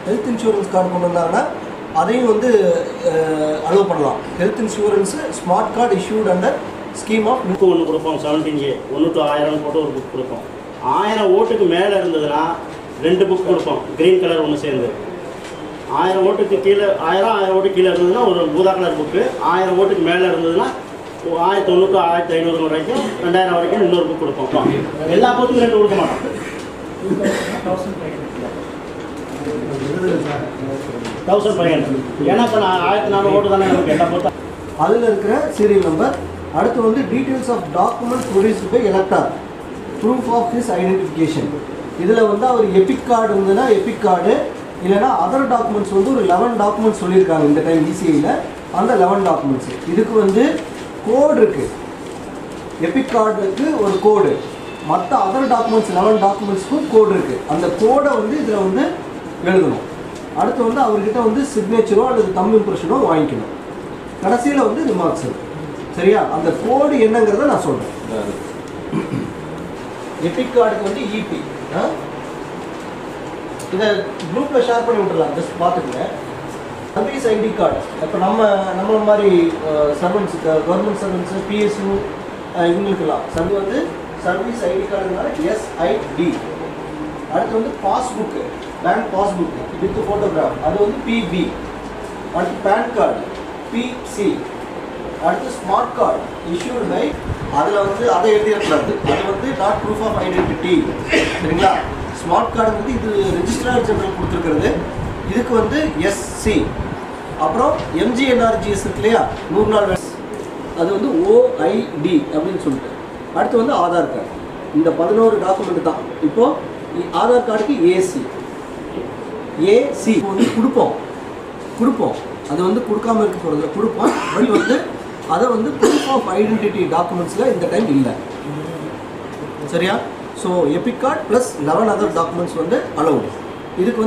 Health insurance card கொண்டு வந்தாங்கன்னா அதையும் வந்து அலோவ் பண்ணலாம். Health insurance smart card issued under scheme of book ஒன்று கொடுப்போம். 17A 1 to 1000 போட்டு ஒரு புக் கொடுப்போம். 1000 ஓட்டுக்கு மேலே இருந்ததுன்னா 2 புக் கொடுப்போம். க்ரீன் கலர் ஒன்று சேர்ந்து 1000 ஓட்டுக்கு கீழே 1000 ஓட்டுக்கு கீழே இருந்ததுன்னா ஒரு ஊதா கலர் புக்கு. 1000 ஓட்டுக்கு மேலே இருந்ததுன்னா 1900 to 1500 வரைக்கும் 2000 வரைக்கும் இன்னொரு புக் கொடுப்போம். எல்லா புக்கும் 2 கொடுக்க மாட்டோம். 1500 ஏன்னா இப்போ நான் 1400 ஓட்டு தானே எனக்கு எல்லா பொறுத்தா அதில் இருக்கிற சீரியல் நம்பர். அடுத்து வந்து details of document produced by elector, proof of his identification. இதில் வந்து அவர் எபிக் கார்டு இருந்ததுன்னா எபிக் கார்டு, இல்லைனா அதர் டாக்குமெண்ட்ஸ் வந்து ஒரு 11 டாக்குமெண்ட்ஸ் சொல்லியிருக்காங்க இந்த டைம் இசிஐயில். அந்த 11 டாக்குமெண்ட்ஸு இதுக்கு வந்து கோடு இருக்குது. எபிக் கார்டுக்கு ஒரு கோடு, மற்ற அதர் டாக்குமெண்ட்ஸ் 11 டாக்குமெண்ட்ஸ்க்கும் கோடு இருக்குது. அந்த கோடை வந்து இதில் வந்து எழுதணும். அடுத்து வந்து அவர்கிட்ட வந்து சிக்னேச்சரோ அல்லது தம் இம்ப்ரெஷனோ வாங்கிக்கணும். கடைசியில் வந்து ரிமார்க்ஸ் இருக்குது. சரியா? அந்த கோடு என்னங்கிறத நான் சொல்கிறேன். எபிக் கார்டுக்கு வந்து இபி இதை குரூப்பில் ஷேர் பண்ணி விட்டுடலாம். ஜஸ்ட் பார்த்துக்கங்க. சர்வீஸ் ஐடி கார்டு இப்போ நம்ம மாதிரி சர்வன்ஸுக்கு, கவர்மெண்ட் சர்வன்ஸு, பிஎஸ்யூ இவங்களுக்கெல்லாம் அது வந்து சர்வீஸ் ஐடி கார்டுனால SID. அடுத்து வந்து passbook, bank passbook with photograph, அது வந்து PB. அடுத்து பேன் கார்டு PC. அடுத்து ஸ்மார்ட் கார்டு இஷ்யூடு பை, அதில் வந்து அதை எழுதிடக்கூடாது, அது வந்து நாட் ப்ரூஃப் ஆஃப் ஐடென்டிட்டி. சரிங்களா? ஸ்மார்ட் கார்டு வந்து இது ரெஜிஸ்ட்ரார் ஜெனரல் கொடுத்துருக்கிறது. இதுக்கு வந்து SC. அப்புறம் MGNRGS இருக்கு இல்லையா, 100 நாள் அது வந்து OID அப்படின்னு சொல்லிட்டு. அடுத்து வந்து ஆதார் கார்டு. இந்த 11 டாக்குமெண்ட் தான். இப்போது ஆதார் கார்டுக்கு AC வந்து கொடுப்போம். அது வந்து கொடுக்காம இருக்க போகிறது கொடுப்போம். பட் வந்து அதை வந்து ப்ரூஃப் ஆஃப் ஐடென்டிட்டி டாக்குமெண்ட்ஸில் இந்த டைம் இல்லை. சரியா? So Epic card plus 11 other documents வந்து அலௌடு. இதுக்கு வந்து